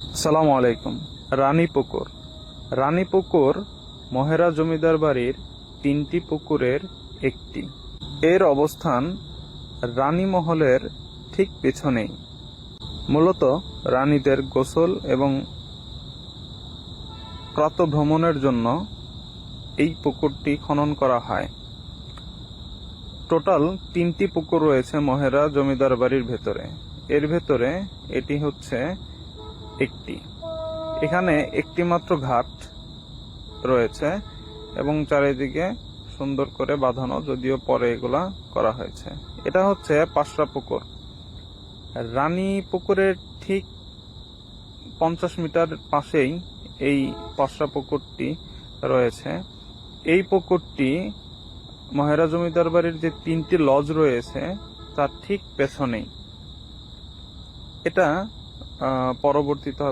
আসসালামু আলাইকুম। রানীপুকুর রানীপুকুর মহেরা জমিদার বাড়ির 3টি পুকুরের একটি। এর অবস্থান রানীমহলের ঠিক পেছনেই। মূলত রানীদের গোসল এবং প্রাতঃভ্রমণের জন্য এই পুকুরটি খনন করা হয়। টোটাল 3টি পুকুর রয়েছে মহেরা জমিদার বাড়ির ভেতরে। এর ভেতরে এটি হচ্ছে একটি। এখানে একটি মাত্র ঘাট রয়েছে এবং চারিদিকে সুন্দর করে বাঁধানো, যদিও পরে এগুলা করা হয়েছে। এটা হচ্ছে পাশরা পুকুর। রানী পুকুরের ঠিক 50 মিটার পাশেই এই পাশরা পুকুরটি রয়েছে। এই পুকুরটি মহেরা জমিদার বাড়ির যে 3টি লজ রয়েছে তার ঠিক পেছনেই। এটা পরবর্তীতে